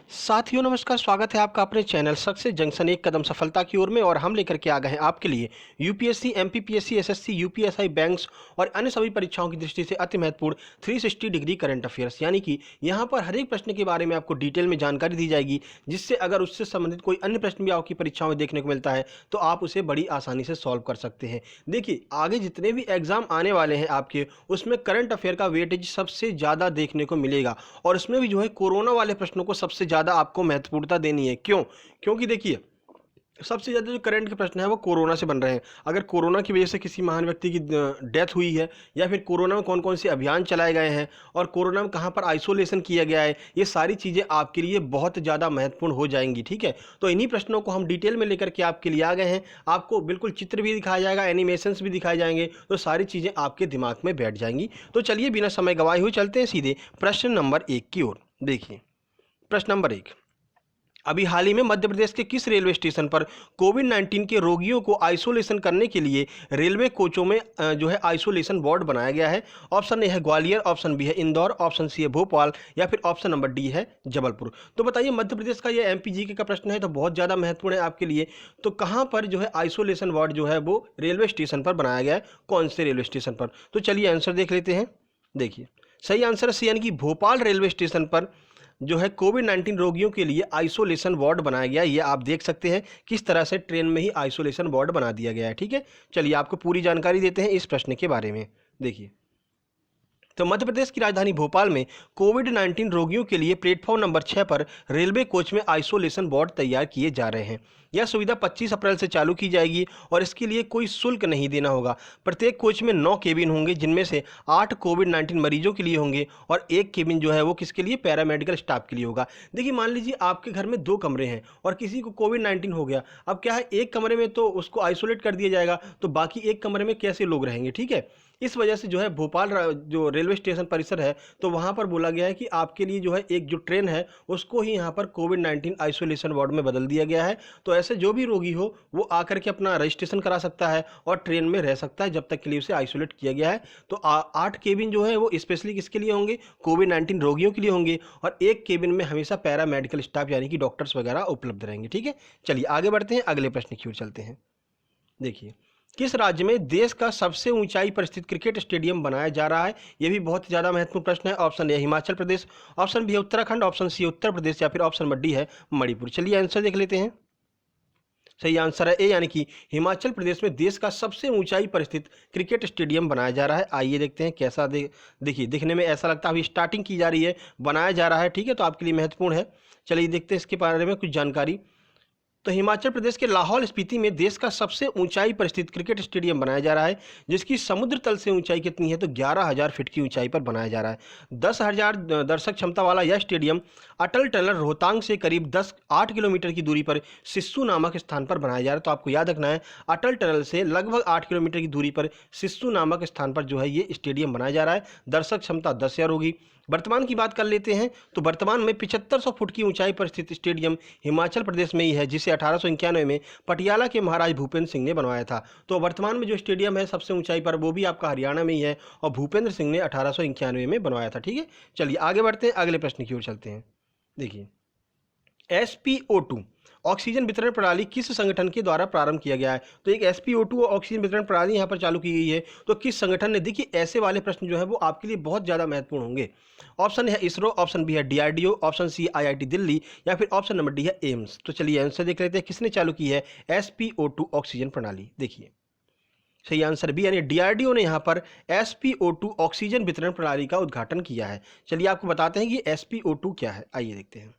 साथियों नमस्कार, स्वागत है आपका अपने चैनल सक्सेस जंक्शन एक कदम सफलता की ओर में। और हम लेकर के आ गए हैं आपके लिए UPSC, MPPSC, SSC, UPSI, banks और अन्य सभी परीक्षाओं की दृष्टि से अति महत्वपूर्ण 360 डिग्री करंट अफेयर्स, यानी कि यहाँ पर हर एक प्रश्न के बारे में आपको डिटेल में जानकारी दी जाएगी, जिससे अगर उससे संबंधित कोई अन्य प्रश्न भी आपकी परीक्षाओं में देखने को मिलता है तो आप उसे बड़ी आसानी से सॉल्व कर सकते हैं। देखिए, आगे जितने भी एग्जाम आने वाले हैं आपके, उसमें करंट अफेयर का वेटेज सबसे ज़्यादा देखने को मिलेगा। और इसमें भी जो है कोरोना वाले प्रश्नों को सबसे ज़्यादा आपको महत्वपूर्णता देनी है। क्यों? क्योंकि देखिए, सबसे ज़्यादा जो करंट के प्रश्न है वो कोरोना से बन रहे हैं। अगर कोरोना की वजह से किसी महान व्यक्ति की डेथ हुई है, या फिर कोरोना में कौन कौन से अभियान चलाए गए हैं, और कोरोना में कहाँ पर आइसोलेशन किया गया है, ये सारी चीज़ें आपके लिए बहुत ज़्यादा महत्वपूर्ण हो जाएंगी। ठीक है, तो इन्हीं प्रश्नों को हम डिटेल में लेकर के आपके लिए आ गए हैं। आपको बिल्कुल चित्र भी दिखाया जाएगा, एनिमेशंस भी दिखाए जाएंगे, तो सारी चीज़ें आपके दिमाग में बैठ जाएंगी। तो चलिए बिना समय गंवाए हुए चलते हैं सीधे प्रश्न नंबर 1 की ओर। देखिए, प्रश्न नंबर 1, अभी हाल ही में मध्य प्रदेश के किस रेलवे स्टेशन पर कोविड-19 के रोगियों को आइसोलेशन करने के लिए रेलवे कोचों में जो है आइसोलेशन वार्ड बनाया गया है? ऑप्शन ए है ग्वालियर, ऑप्शन बी है इंदौर, ऑप्शन सी है भोपाल, या फिर ऑप्शन नंबर डी है जबलपुर। तो बताइए, मध्य प्रदेश का ये एमपी जीके का प्रश्न है, तो बहुत ज़्यादा महत्वपूर्ण है आपके लिए। तो कहाँ पर जो है आइसोलेशन वार्ड जो है वो रेलवे स्टेशन पर बनाया गया है, कौन से रेलवे स्टेशन पर? तो चलिए आंसर देख लेते हैं। देखिए, सही आंसर है सी, यानी कि भोपाल रेलवे स्टेशन पर जो है कोविड-19 रोगियों के लिए आइसोलेशन वार्ड बनाया गया। ये आप देख सकते हैं किस तरह से ट्रेन में ही आइसोलेशन वार्ड बना दिया गया है। ठीक है, चलिए आपको पूरी जानकारी देते हैं इस प्रश्न के बारे में। देखिए, तो मध्य प्रदेश की राजधानी भोपाल में कोविड-19 रोगियों के लिए प्लेटफॉर्म नंबर 6 पर रेलवे कोच में आइसोलेशन वार्ड तैयार किए जा रहे हैं। यह सुविधा 25 अप्रैल से चालू की जाएगी और इसके लिए कोई शुल्क नहीं देना होगा। प्रत्येक कोच में 9 केबिन होंगे, जिनमें से 8 कोविड-19 मरीजों के लिए होंगे और एक केबिन जो है वो किसके लिए? पैरामेडिकल स्टाफ के लिए होगा। देखिए, मान लीजिए आपके घर में 2 कमरे हैं और किसी को कोविड-19 हो गया। अब क्या है, एक कमरे में तो उसको आइसोलेट कर दिया जाएगा, तो बाकी एक कमरे में कैसे लोग रहेंगे? ठीक है, इस वजह से जो है भोपाल जो रेलवे स्टेशन परिसर है, तो वहाँ पर बोला गया है कि आपके लिए जो है एक जो ट्रेन है उसको ही यहाँ पर कोविड-19 आइसोलेशन वार्ड में बदल दिया गया है। तो ऐसे जो भी रोगी हो वो आकर के अपना रजिस्ट्रेशन करा सकता है और ट्रेन में रह सकता है जब तक के लिए उसे आइसोलेट किया गया है। तो 8 केबिन जो है वो स्पेशली किसके लिए होंगे? कोविड-19 रोगियों के लिए होंगे, और एक केबिन में हमेशा पैरामेडिकल स्टाफ यानी कि डॉक्टर्स वगैरह उपलब्ध रहेंगे। ठीक है, चलिए आगे बढ़ते हैं, अगले प्रश्न की ओर चलते हैं। देखिए, किस राज्य में देश का सबसे ऊंचाई पर स्थित क्रिकेट स्टेडियम बनाया जा रहा है? यह भी बहुत ज़्यादा महत्वपूर्ण प्रश्न है। Option A Himachal Pradesh, option B है उत्तराखंड, ऑप्शन सी उत्तर प्रदेश, या फिर ऑप्शन नंबर डी है मणिपुर। चलिए आंसर देख लेते हैं। सही आंसर है ए, यानी कि हिमाचल प्रदेश में देश का सबसे ऊंचाई पर स्थित क्रिकेट स्टेडियम बनाया जा रहा है। आइए देखते हैं कैसा देखिए, दिखने में ऐसा लगता है अभी स्टार्टिंग की जा रही है, बनाया जा रहा है। ठीक है, तो आपके लिए महत्वपूर्ण है। चलिए देखते हैं इसके बारे में कुछ जानकारी। तो हिमाचल प्रदेश के लाहौल स्पीति में देश का सबसे ऊंचाई पर स्थित क्रिकेट स्टेडियम बनाया जा रहा है, जिसकी समुद्र तल से ऊंचाई कितनी है? तो 11,000 फीट की ऊंचाई पर बनाया जा रहा है। 10,000 दर्शक क्षमता वाला यह स्टेडियम अटल टनल रोहतांग से करीब 8 किलोमीटर की दूरी पर सिस्सू नामक स्थान पर बनाया जा रहा है। तो आपको याद रखना है, अटल टनल से लगभग 8 किलोमीटर की दूरी पर सिस्सू नामक स्थान पर जो है ये स्टेडियम बनाया जा रहा है। दर्शक क्षमता 10,000 होगी। वर्तमान की बात कर लेते हैं, तो वर्तमान में 7500 फुट की ऊंचाई पर स्थित स्टेडियम हिमाचल प्रदेश में ही है, जिसे 1891 में पटियाला के महाराज भूपेंद्र सिंह ने बनवाया था। तो वर्तमान में जो स्टेडियम है सबसे ऊंचाई पर, वो भी आपका हरियाणा में ही है, और भूपेंद्र सिंह ने 1891 में बनवाया था। ठीक है, चलिए आगे बढ़ते हैं, अगले प्रश्न की ओर चलते हैं। देखिए, SpO2 ऑक्सीजन वितरण प्रणाली किस संगठन के द्वारा प्रारंभ किया गया है? तो एक SpO2 ऑक्सीजन वितरण प्रणाली यहाँ पर चालू की गई है, तो किस संगठन ने? देखिए, ऐसे वाले प्रश्न जो है वो आपके लिए बहुत ज़्यादा महत्वपूर्ण होंगे। ऑप्शन है इसरो, ऑप्शन बी है DRDO, option C IIT Delhi, या फिर ऑप्शन नंबर डी है एम्स। तो चलिए आंसर देख लेते हैं, किसने चालू की है SpO2 ऑक्सीजन प्रणाली? देखिए, सही आंसर बी, यानी DRDO ने यहाँ पर SpO2 ऑक्सीजन वितरण प्रणाली का उद्घाटन किया है। चलिए आपको बताते हैं कि SpO2 क्या है, आइए देखते हैं।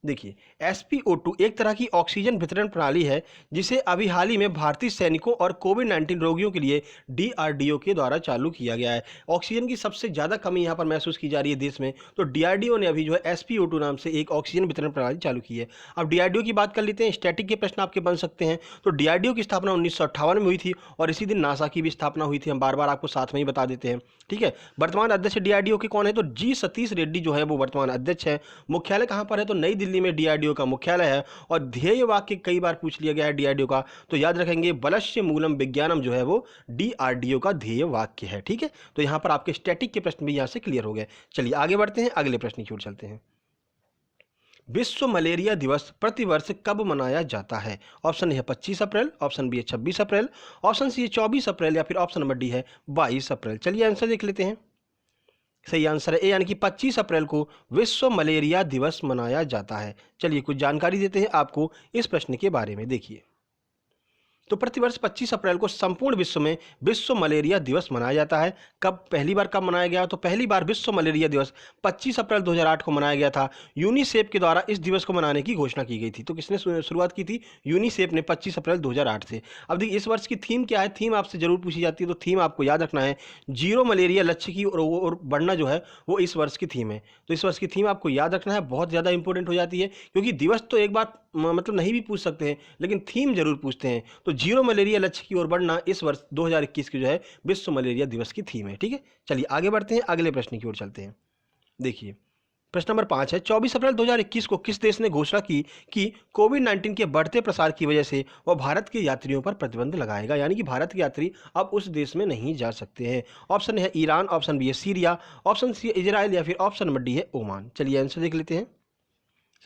देखिए, SpO2 एक तरह की ऑक्सीजन वितरण प्रणाली है, जिसे अभी हाल ही में भारतीय सैनिकों और कोविड-19 रोगियों के लिए DRDO के द्वारा चालू किया गया है। ऑक्सीजन की सबसे ज़्यादा कमी यहाँ पर महसूस की जा रही है देश में, तो DRDO ने अभी जो है SpO2 नाम से एक ऑक्सीजन वितरण प्रणाली चालू की है। अब DRDO की बात कर लेते हैं, स्टैटिक के प्रश्न आपके बन सकते हैं। तो DRDO की स्थापना 1958 में हुई थी, और इसी दिन नासा की भी स्थापना हुई थी। हम बार बार आपको साथ में ही बता देते हैं। ठीक है, वर्तमान अध्यक्ष DRDO के कौन है? तो G सतीश रेड्डी जो है वो वर्तमान अध्यक्ष है। मुख्यालय कहाँ पर है? तो नई दिल्ली में DRDO का मुख्यालय है। और ध्येय वाक्य कई बार पूछ लिया गया है DRDO का, तो याद रखेंगे बलस्य मूलम विज्ञानम जो है वो DRDO का ध्येय वाक्य है। ठीक है, तो यहाँ पर आपके स्टैटिक के प्रश्न भी यहाँ से क्लियर हो गए। चलिए आगे बढ़ते हैं, अगले प्रश्न की ओर चलते हैं। विश्व मलेरिया दिवस प्रतिवर्ष कब मनाया जाता है? ऑप्शन ए है 25 अप्रैल, ऑप्शन बी है 26 अप्रैल, ऑप्शन सी है 24 अप्रैल या फिर ऑप्शन नंबर डी है 22 अप्रैल। चलिए आंसर देख लेते हैं। सही आंसर है ए, यानी कि 25 अप्रैल को विश्व मलेरिया दिवस मनाया जाता है। चलिए कुछ जानकारी देते हैं आपको इस प्रश्न के बारे में। देखिए, तो प्रतिवर्ष 25 अप्रैल को संपूर्ण विश्व में विश्व मलेरिया दिवस मनाया जाता है। कब, पहली बार कब मनाया गया? तो पहली बार विश्व मलेरिया दिवस 25 अप्रैल 2008 को मनाया गया था। यूनिसेफ के द्वारा इस दिवस को मनाने की घोषणा की गई थी। तो किसने शुरुआत की थी? यूनिसेफ ने 25 अप्रैल 2008 से। अब देखिए इस वर्ष की थीम क्या है, थीम आपसे जरूर पूछी जाती है, तो थीम आपको याद रखना है जीरो मलेरिया लक्ष्य की और बढ़ना जो है वो इस वर्ष की थीम है। तो इस वर्ष की थीम आपको याद रखना है, बहुत ज़्यादा इंपॉर्टेंट हो जाती है, क्योंकि दिवस तो एक बार मतलब नहीं भी पूछ सकते हैं, लेकिन थीम जरूर पूछते हैं। तो जीरो मलेरिया लक्ष्य की ओर बढ़ना इस वर्ष 2021 की जो है विश्व मलेरिया दिवस की थीम है। ठीक है, चलिए आगे बढ़ते हैं, अगले प्रश्न की ओर चलते हैं। देखिए प्रश्न नंबर 5 है, 24 अप्रैल 2021 को किस देश ने घोषणा की कि कोविड-19 के बढ़ते प्रसार की वजह से वह भारत के यात्रियों पर प्रतिबंध लगाएगा, यानी कि भारत के यात्री अब उस देश में नहीं जा सकते हैं? ऑप्शन है ईरान, ऑप्शन बी है सीरिया, ऑप्शन सी है इजराइल या फिर ऑप्शन नंबर डी है ओमान। चलिए आंसर देख लेते हैं।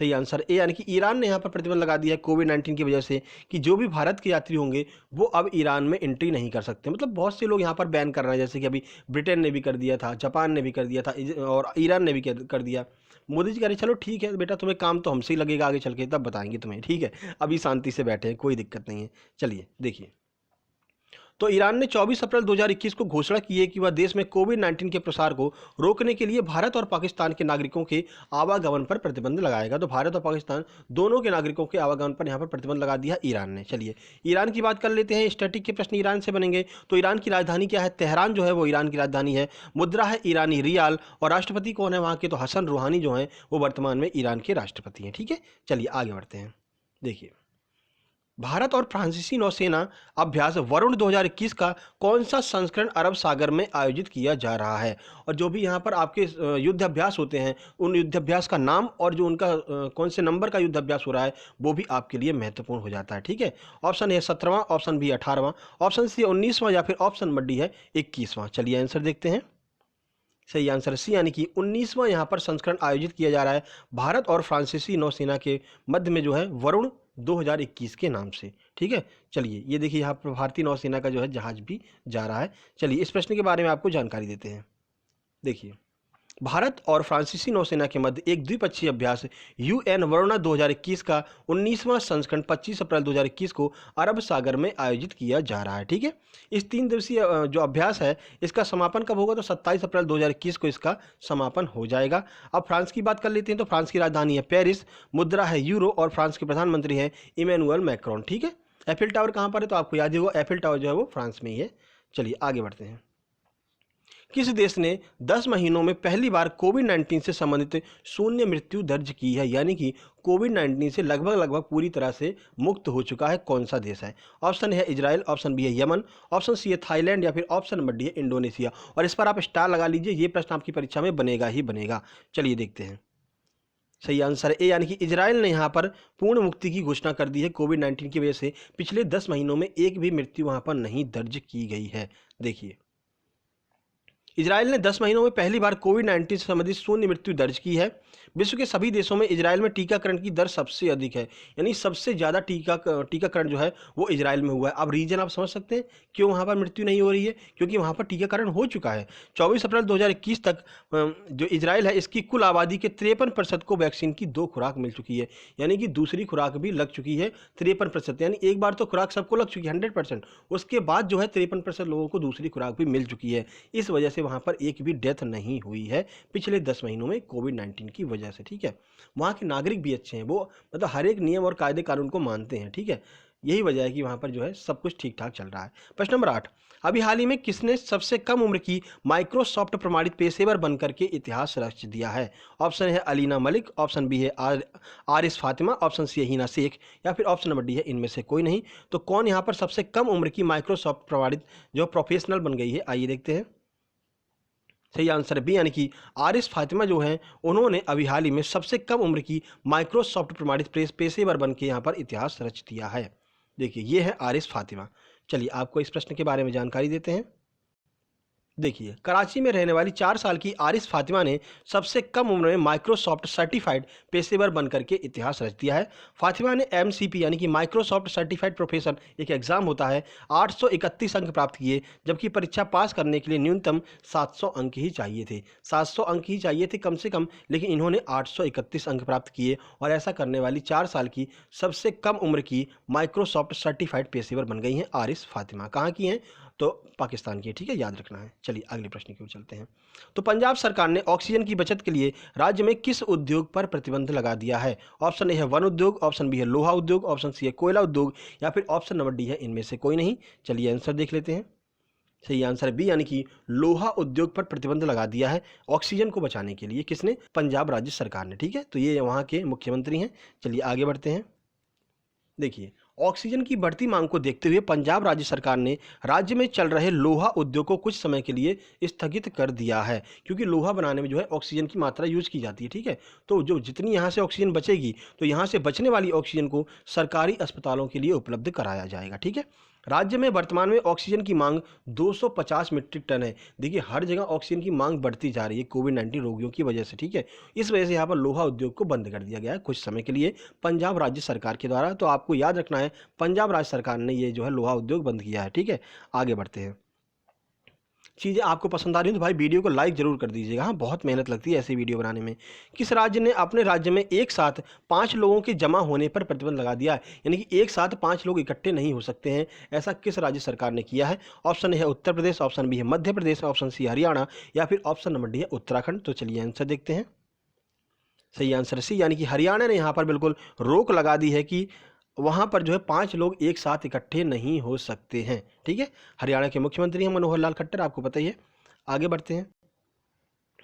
सही आंसर ए, यानी कि ईरान ने यहाँ पर प्रतिबंध लगा दिया है कोविड-19 की वजह से कि जो भी भारत के यात्री होंगे वो अब ईरान में एंट्री नहीं कर सकते। मतलब बहुत से लोग यहाँ पर बैन कर रहे हैं, जैसे कि अभी ब्रिटेन ने भी कर दिया था, जापान ने भी कर दिया था और ईरान ने भी कर दिया। मोदी जी कह रहे चलो ठीक है बेटा, तुम्हें काम तो हमसे ही लगेगा, आगे चल के तब बताएंगे तुम्हें, ठीक है, अभी शांति से बैठे हैं, कोई दिक्कत नहीं है। चलिए देखिए, तो ईरान ने 24 अप्रैल 2021 को घोषणा की है कि वह देश में कोविड-19 के प्रसार को रोकने के लिए भारत और पाकिस्तान के नागरिकों के आवागमन पर प्रतिबंध लगाएगा। तो भारत और पाकिस्तान दोनों के नागरिकों के आवागमन पर यहाँ पर प्रतिबंध लगा दिया ईरान ने। चलिए ईरान की बात कर लेते हैं, स्टैटिक के प्रश्न ईरान से बनेंगे। तो ईरान की राजधानी क्या है? तेहरान जो है वो ईरान की राजधानी है। मुद्रा है ईरानी रियाल, और राष्ट्रपति कौन है वहाँ के? तो हसन रूहानी जो है वो वर्तमान में ईरान के राष्ट्रपति हैं। ठीक है, चलिए आगे बढ़ते हैं। देखिए, भारत और फ्रांसीसी नौसेना अभ्यास वरुण 2021 का कौन सा संस्करण अरब सागर में आयोजित किया जा रहा है? और जो भी यहाँ पर आपके युद्ध अभ्यास होते हैं उन युद्ध अभ्यास का नाम और जो उनका कौन से नंबर का युद्ध अभ्यास हो रहा है वो भी आपके लिए महत्वपूर्ण हो जाता है। ठीक है, ऑप्शन ए 17वां, ऑप्शन बी 18वां, ऑप्शन सी 19वां या फिर ऑप्शन नंबर डी है 21वां। चलिए आंसर देखते हैं। सही आंसर सी, यानी कि 19वां यहाँ पर संस्करण आयोजित किया जा रहा है भारत और फ्रांसीसी नौसेना के मध्य में, जो है वरुण 2021 के नाम से। ठीक है, चलिए ये देखिए यहाँ पर भारतीय नौसेना का जो है जहाज भी जा रहा है। चलिए इस प्रश्न के बारे में आपको जानकारी देते हैं। देखिए, भारत और फ्रांसीसी नौसेना के मध्य एक द्विपक्षीय अभ्यास यूएन वरुणा 2021 का 19वां संस्करण 25 अप्रैल 2021 को अरब सागर में आयोजित किया जा रहा है। ठीक है, इस 3 दिवसीय जो अभ्यास है इसका समापन कब होगा? तो 27 अप्रैल 2021 को इसका समापन हो जाएगा। अब फ्रांस की बात कर लेते हैं। तो फ्रांस की राजधानी है पेरिस, मुद्रा है यूरो और फ्रांस के प्रधानमंत्री हैं इमैनुअल मैक्रोन। ठीक है, एफिल टावर कहाँ पर है? तो आपको याद ही होगा, एफिल टावर जो है वो फ्रांस में ही है। चलिए आगे बढ़ते हैं। किस देश ने 10 महीनों में पहली बार कोविड-19 से संबंधित शून्य मृत्यु दर्ज की है, यानी कि कोविड-19 से लगभग पूरी तरह से मुक्त हो चुका है? कौन सा देश है? ऑप्शन है इजराइल, ऑप्शन बी है यमन, ऑप्शन सी है थाईलैंड या फिर ऑप्शन नंबर डी है इंडोनेशिया। और इस पर आप स्टार लगा लीजिए, ये प्रश्न आपकी परीक्षा में बनेगा ही बनेगा। चलिए देखते हैं। सही आंसर ए, यानी कि इजराइल ने यहाँ पर पूर्ण मुक्ति की घोषणा कर दी है कोविड-19 की वजह से। पिछले 10 महीनों में एक भी मृत्यु वहाँ पर नहीं दर्ज की गई है। देखिए, इजराइल ने 10 महीनों में पहली बार कोविड-19 से संबंधित शून्य मृत्यु दर्ज की है। विश्व के सभी देशों में इजराइल में टीकाकरण की दर सबसे अधिक है, यानी सबसे ज़्यादा टीकाकरण जो है वो इजराइल में हुआ है। अब रीजन आप समझ सकते हैं क्यों वहाँ पर मृत्यु नहीं हो रही है, क्योंकि वहाँ पर टीकाकरण हो चुका है। 24 अप्रैल 2021 तक जो इजराइल है इसकी कुल आबादी के 53% को वैक्सीन की 2 खुराक मिल चुकी है, यानी कि दूसरी खुराक भी लग चुकी है 53%, यानी एक बार तो खुराक सबको लग चुकी है 100%, उसके बाद जो है 53% लोगों को दूसरी खुराक भी मिल चुकी है। इस वजह से वहाँ पर एक भी डेथ नहीं हुई है पिछले 10 महीनों में कोविड-19 की वजह से। ठीक है, वहाँ के नागरिक भी अच्छे हैं, वो मतलब हर एक नियम और कायदे कानून को मानते हैं। ठीक है, यही वजह है कि वहाँ पर जो है सब कुछ ठीक ठाक चल रहा है। प्रश्न नंबर 8, अभी हाल ही में किसने सबसे कम उम्र की माइक्रोसॉफ्ट प्रमाणित पेशेवर बनकर के इतिहास रच दिया है? ऑप्शन है अलीना मलिक, ऑप्शन बी है आरिस फातिमा, ऑप्शन सी है हिना शेख या फिर ऑप्शन नंबर डी है इनमें से कोई नहीं। तो कौन यहाँ पर सबसे कम उम्र की माइक्रोसॉफ्ट प्रमाणित जो प्रोफेशनल बन गई है? आइए देखते हैं। सही आंसर बी, यानी कि आरिस फातिमा जो हैं उन्होंने अभी हाल ही में सबसे कम उम्र की माइक्रोसॉफ्ट प्रमाणित पेशेवर बन के यहाँ पर इतिहास रच दिया है। देखिए ये है आरिस फातिमा। चलिए आपको इस प्रश्न के बारे में जानकारी देते हैं। देखिए, कराची में रहने वाली 4 साल की आरिस फातिमा ने सबसे कम उम्र में माइक्रोसॉफ्ट सर्टिफाइड पेशेवर बनकर के इतिहास रच दिया है। फातिमा ने एमसीपी यानी कि माइक्रोसॉफ्ट सर्टिफाइड प्रोफेशनल एक एग्जाम होता है, 831 अंक प्राप्त किए, जबकि परीक्षा पास करने के लिए न्यूनतम 700 अंक ही चाहिए थे। 700 अंक ही चाहिए थे कम से कम, लेकिन इन्होंने 831 अंक प्राप्त किए और ऐसा करने वाली 4 साल की सबसे कम उम्र की माइक्रोसॉफ्ट सर्टिफाइड पेशेवर बन गई हैं आरिस फातिमा। कहाँ की हैं? तो पाकिस्तान की है, ठीक है, याद रखना है। चलिए अगले प्रश्न की ओर चलते हैं। तो पंजाब सरकार ने ऑक्सीजन की बचत के लिए राज्य में किस उद्योग पर प्रतिबंध लगा दिया है? ऑप्शन ए है वन उद्योग, ऑप्शन बी है लोहा उद्योग, ऑप्शन सी है कोयला उद्योग, या फिर ऑप्शन नंबर डी है इनमें से कोई नहीं। चलिए आंसर देख लेते हैं। सही आंसर है बी, यानी कि लोहा उद्योग पर प्रतिबंध लगा दिया है ऑक्सीजन को बचाने के लिए। किसने? पंजाब राज्य सरकार ने, ठीक है। तो ये वहाँ के मुख्यमंत्री हैं। चलिए आगे बढ़ते हैं। देखिए, ऑक्सीजन की बढ़ती मांग को देखते हुए पंजाब राज्य सरकार ने राज्य में चल रहे लोहा उद्योग को कुछ समय के लिए स्थगित कर दिया है, क्योंकि लोहा बनाने में जो है ऑक्सीजन की मात्रा यूज की जाती है, ठीक है। तो जो जितनी यहाँ से ऑक्सीजन बचेगी, तो यहाँ से बचने वाली ऑक्सीजन को सरकारी अस्पतालों के लिए उपलब्ध कराया जाएगा, ठीक है। राज्य में वर्तमान में ऑक्सीजन की मांग 250 मीट्रिक टन है। देखिए, हर जगह ऑक्सीजन की मांग बढ़ती जा रही है कोविड-19 रोगियों की वजह से, ठीक है। इस वजह से यहाँ पर लोहा उद्योग को बंद कर दिया गया है कुछ समय के लिए पंजाब राज्य सरकार के द्वारा। तो आपको याद रखना है, पंजाब राज्य सरकार ने ये जो है लोहा उद्योग बंद किया है, ठीक है। आगे बढ़ते हैं। चीज़ें आपको पसंद आ रही हैं तो भाई वीडियो को लाइक ज़रूर कर दीजिएगा। हाँ, बहुत मेहनत लगती है ऐसी वीडियो बनाने में। किस राज्य ने अपने राज्य में एक साथ 5 लोगों के जमा होने पर प्रतिबंध लगा दिया है? यानी कि एक साथ 5 लोग इकट्ठे नहीं हो सकते हैं, ऐसा किस राज्य सरकार ने किया है? ऑप्शन ए है उत्तर प्रदेश, ऑप्शन बी है मध्य प्रदेश, ऑप्शन सी हरियाणा, या फिर ऑप्शन नंबर डी है उत्तराखंड। तो चलिए आंसर देखते हैं। सही आंसर सी, यानी कि हरियाणा ने यहाँ पर बिल्कुल रोक लगा दी है कि वहाँ पर जो है 5 लोग एक साथ इकट्ठे नहीं हो सकते हैं, ठीक है। हरियाणा के मुख्यमंत्री हैं मनोहर लाल खट्टर, आपको पता ही है। आगे बढ़ते हैं।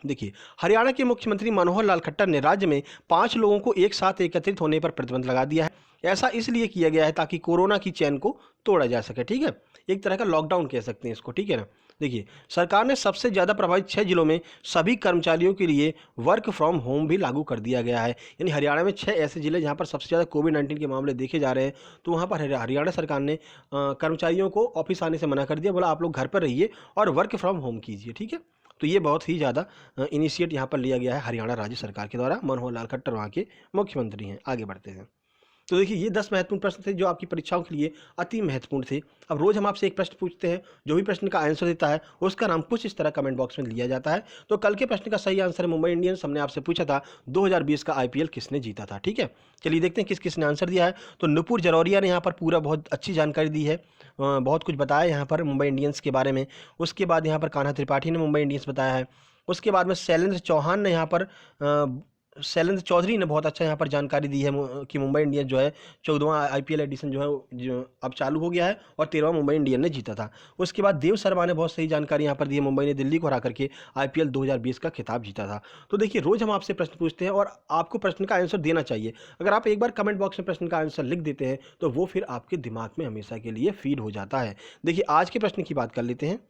देखिए, हरियाणा के मुख्यमंत्री मनोहर लाल खट्टर ने राज्य में 5 लोगों को एक साथ एकत्रित होने पर प्रतिबंध लगा दिया है। ऐसा इसलिए किया गया है ताकि कोरोना की चेन को तोड़ा जा सके, ठीक है। एक तरह का लॉकडाउन कह सकते हैं इसको, ठीक है ना। देखिए, सरकार ने सबसे ज़्यादा प्रभावित 6 जिलों में सभी कर्मचारियों के लिए वर्क फ्रॉम होम भी लागू कर दिया गया है। यानी हरियाणा में 6 ऐसे जिले जहाँ पर सबसे ज़्यादा कोविड-19 के मामले देखे जा रहे हैं, तो वहाँ पर हरियाणा सरकार ने कर्मचारियों को ऑफिस आने से मना कर दिया, बोला आप लोग घर पर रहिए और वर्क फ्रॉम होम कीजिए, ठीक है। तो ये बहुत ही ज़्यादा इनिशिएट यहाँ पर लिया गया है हरियाणा राज्य सरकार के द्वारा। मनोहर लाल खट्टर वहाँ के मुख्यमंत्री हैं। आगे बढ़ते हैं। तो देखिए, ये 10 महत्वपूर्ण प्रश्न थे जो आपकी परीक्षाओं के लिए अति महत्वपूर्ण थे। अब रोज़ हम आपसे एक प्रश्न पूछते हैं, जो भी प्रश्न का आंसर देता है उसका नाम कुछ इस तरह कमेंट बॉक्स में लिया जाता है। तो कल के प्रश्न का सही आंसर है मुंबई इंडियंस। हमने आपसे पूछा था 2020 का आईपीएल किसने जीता था, ठीक है। चलिए देखते हैं किस किसने आंसर दिया है। तो नुपुर जरौरिया ने यहाँ पर पूरा बहुत अच्छी जानकारी दी है, बहुत कुछ बताया यहाँ पर मुंबई इंडियंस के बारे में। उसके बाद यहाँ पर कान्हा त्रिपाठी ने मुंबई इंडियंस बताया है। उसके बाद में शैलेंद्र चौहान ने यहाँ पर शैलेंद्र चौधरी ने बहुत अच्छा यहाँ पर जानकारी दी है कि मुंबई इंडियंस जो है 14वां आईपीएल एडिशन जो है जो अब चालू हो गया है और 13वां मुंबई इंडियन ने जीता था। उसके बाद देव शर्मा ने बहुत सही जानकारी यहाँ पर दी है, मुंबई ने दिल्ली को हरा करके आईपीएल 2020 का खिताब जीता था। तो देखिए, रोज़ हम आपसे प्रश्न पूछते हैं और आपको प्रश्न का आंसर देना चाहिए। अगर आप एक बार कमेंट बॉक्स में प्रश्न का आंसर लिख देते हैं तो वो फिर आपके दिमाग में हमेशा के लिए फीड हो जाता है। देखिए, आज के प्रश्न की बात कर लेते हैं।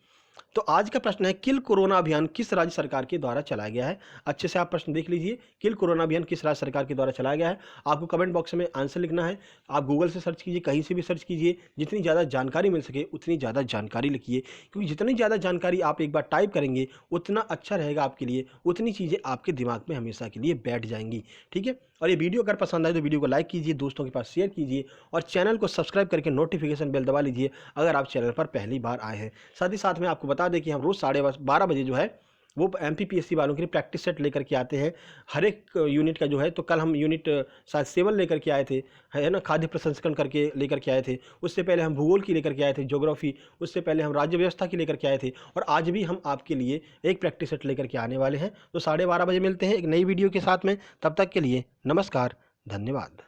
तो आज का प्रश्न है, किल कोरोना अभियान किस राज्य सरकार के द्वारा चलाया गया है? अच्छे से आप प्रश्न देख लीजिए, किल कोरोना अभियान किस राज्य सरकार के द्वारा चलाया गया है। आपको कमेंट बॉक्स में आंसर लिखना है। आप गूगल से सर्च कीजिए, कहीं से भी सर्च कीजिए, जितनी ज़्यादा जानकारी मिल सके उतनी ज़्यादा जानकारी लिखिए, क्योंकि जितनी ज़्यादा जानकारी आप एक बार टाइप करेंगे उतना अच्छा रहेगा आपके लिए, उतनी चीज़ें आपके दिमाग में हमेशा के लिए बैठ जाएंगी, ठीक है। और ये वीडियो अगर पसंद आए तो वीडियो को लाइक कीजिए, दोस्तों के पास शेयर कीजिए और चैनल को सब्सक्राइब करके नोटिफिकेशन बेल दबा लीजिए अगर आप चैनल पर पहली बार आए हैं। साथ ही साथ में आपको बता दें कि हम रोज़ 12:30 बजे जो है वो एमपीपीएससी वालों के लिए प्रैक्टिस सेट लेकर के आते हैं हर एक यूनिट का जो है। तो कल हम यूनिट शायद 7 लेकर के आए थे, है ना, खाद्य प्रसंस्करण करके लेकर के आए थे। उससे पहले हम भूगोल की लेकर के आए थे, ज्योग्राफी। उससे पहले हम राज्य व्यवस्था की लेकर के आए थे और आज भी हम आपके लिए एक प्रैक्टिस सेट लेकर के आने वाले हैं। तो 12:30 बजे मिलते हैं एक नई वीडियो के साथ में। तब तक के लिए नमस्कार, धन्यवाद।